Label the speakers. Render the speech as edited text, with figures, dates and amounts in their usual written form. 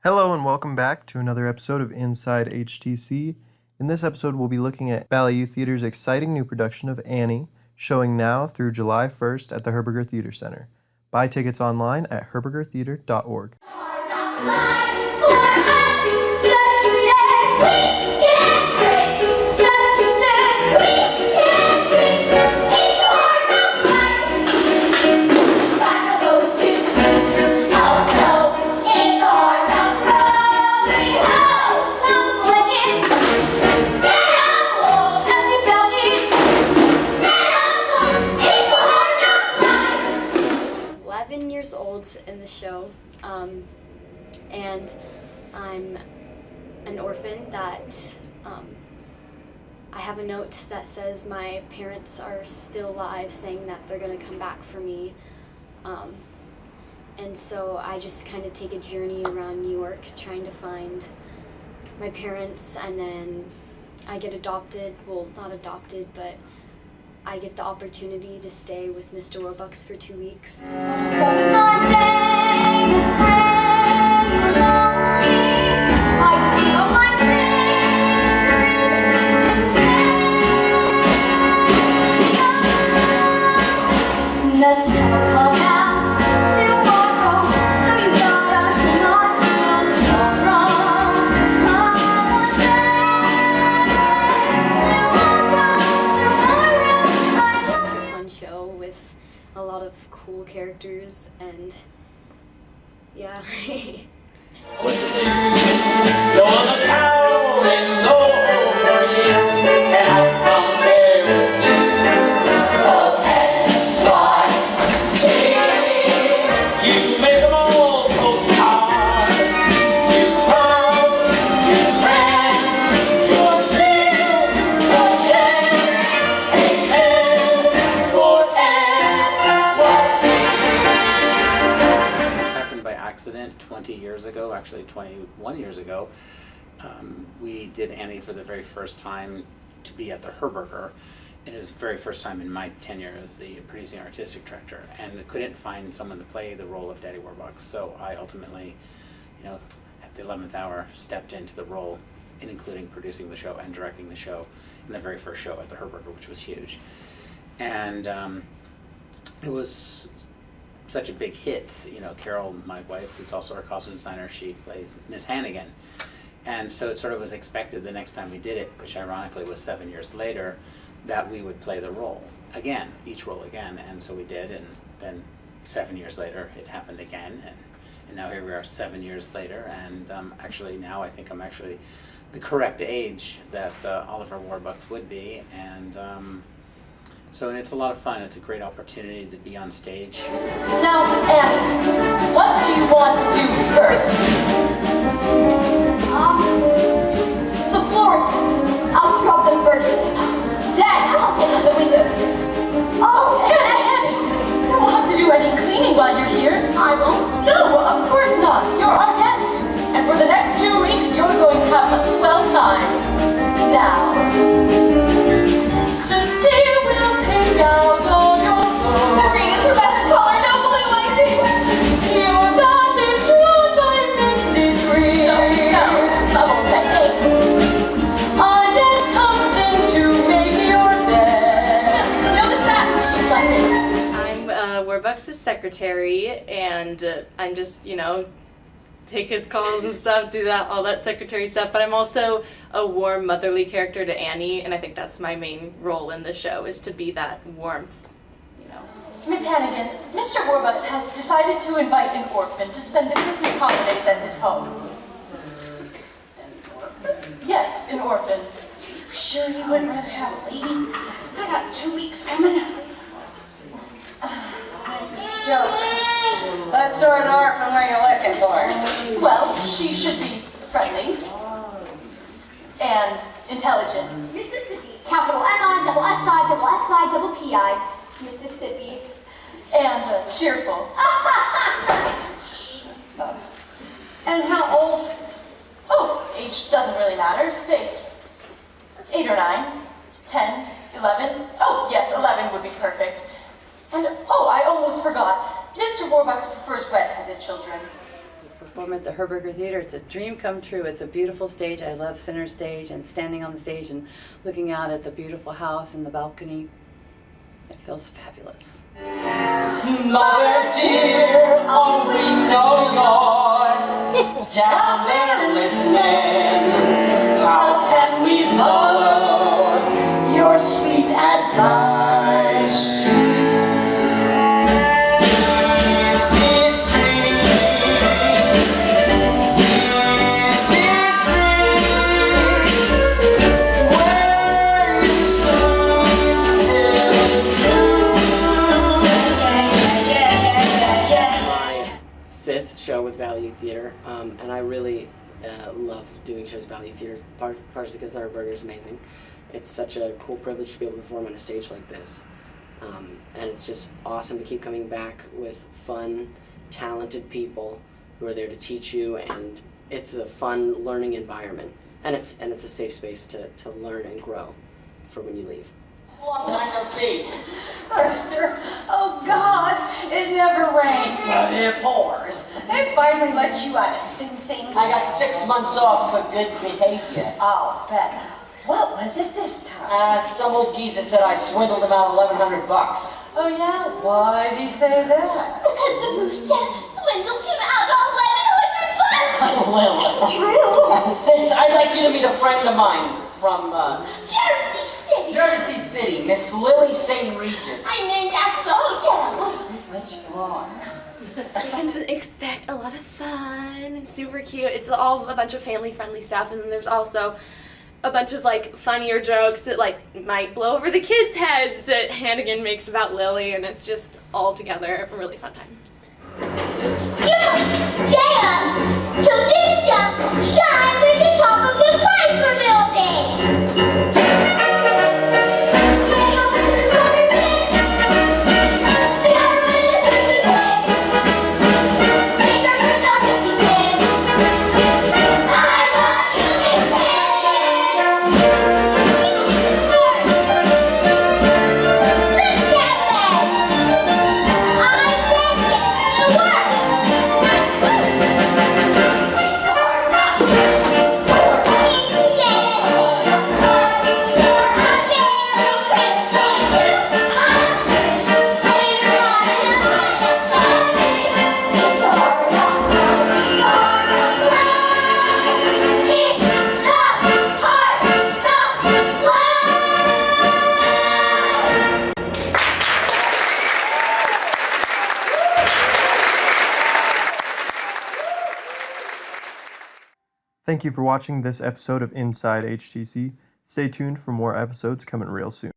Speaker 1: Hello and welcome back to another episode of Inside HTC. In this episode, we'll be looking at Ballet Youth Theater's exciting new production of Annie, showing now through July 1st at the Herberger Theater Center. Buy tickets online at herbergertheater.org.
Speaker 2: Old in the show, and I'm an orphan that I have a note that says my parents are still alive, saying that they're going to come back for me, and so I just kind of take a journey around New York trying to find my parents, and then I get adopted, well, not adopted, but I get the opportunity to stay with Mr. Warbucks for 2 weeks. A lot of cool characters, and yeah.
Speaker 3: Accident 20 years ago, actually 21 years ago, we did Annie for the very first time to be at the Herberger, and it was the very first time in my tenure as the producing artistic director, and couldn't find someone to play the role of Daddy Warbucks, so I ultimately, at the 11th hour, stepped into the role, including producing the show and directing the show in the very first show at the Herberger, which was huge. And it was such a big hit. Carol, my wife, who's also our costume designer, she plays Miss Hannigan. And so it sort of was expected the next time we did it, which ironically was 7 years later, that we would play the role again, each role again. And so we did, and then 7 years later it happened again, and now here we are 7 years later, and actually now I think I'm actually the correct age that Oliver Warbucks would be, and so it's a lot of fun. It's a great opportunity to be on stage.
Speaker 4: Now, Annie, what do you want to do first?
Speaker 5: The floors. I'll scrub them first. Then I'll get to the windows.
Speaker 4: Oh, Annie, you don't have to do any cleaning while you're here.
Speaker 5: I won't.
Speaker 4: No, of course not. You're our guest. And for the next 2 weeks, you're going to have a swell time. Now, Cecile will pick out all your clothes.
Speaker 5: Green is her best color, no blue, I think.
Speaker 4: Your bath is run by Mrs. Green.
Speaker 5: No, I won't say eight.
Speaker 4: Annette comes in to make your bed.
Speaker 5: No, the satin sheets, I think.
Speaker 6: I'm Warbucks' secretary, and I'm just, take his calls and stuff, do all that secretary stuff, but I'm also a warm, motherly character to Annie, and I think that's my main role in the show, is to be that warmth,
Speaker 4: Miss Hannigan, Mr. Warbucks has decided to invite an orphan to spend the Christmas holidays at his home. An orphan? Yes, an orphan.
Speaker 7: You sure you wouldn't rather have a lady? I got 2 weeks coming. That's a joke. That sort of orphan where you're looking for.
Speaker 4: Well, she should be friendly and intelligent.
Speaker 5: Mississippi. Capital M-I, double S-I, double S-I, double P-I. Mississippi.
Speaker 4: And cheerful.
Speaker 5: And how old?
Speaker 4: Oh, age doesn't really matter. Say 8 or 9, 10, 11. Oh, yes, 11 would be perfect. And, oh, I almost forgot. Mr. Warbucks prefers red-headed children.
Speaker 8: perform at the Herberger Theater. It's a dream come true. It's a beautiful stage. I love center stage and standing on the stage and looking out at the beautiful house and the balcony. It feels fabulous.
Speaker 7: Mother dear, oh we know you're down there listening. How can we follow your sweet advice to easy street, easy street, where you sleep till
Speaker 9: My fifth show with Valley Youth Theater, and I really love doing shows at Valley Youth Theater, partially because the Burger is amazing. It's such a cool privilege to be able to perform on a stage like this, and it's just awesome to keep coming back with fun, talented people who are there to teach you, and it's a fun learning environment, and it's a safe space to learn and grow for when you leave.
Speaker 7: long time no see.
Speaker 4: Arthur, oh God, it never rains, but it pours. They finally let you out of Sing Sing.
Speaker 7: I got 6 months off for good behavior.
Speaker 4: I'll bet. What was it this time?
Speaker 7: Some old geezer said I swindled him out $1,100.
Speaker 4: Oh yeah? Why'd he say that?
Speaker 5: Because the rooster swindled him out $1,100.
Speaker 7: Lilith.
Speaker 5: It's true.
Speaker 7: Sis, I'd like you to meet a friend of mine from,
Speaker 5: Jersey City.
Speaker 7: Jersey City, Miss Lily St. Regis.
Speaker 5: I'm named after the hotel.
Speaker 4: Which floor?
Speaker 10: You can expect a lot of fun and super cute. It's all a bunch of family-friendly stuff, and then there's also a bunch of like funnier jokes that like might blow over the kids' heads that Hannigan makes about Lily, and it's just all together a really fun time.
Speaker 5: Stay up till this jump shines at the top of the Chrysler Building.
Speaker 1: Thank you for watching this episode of Inside HTC. Stay tuned for more episodes coming real soon.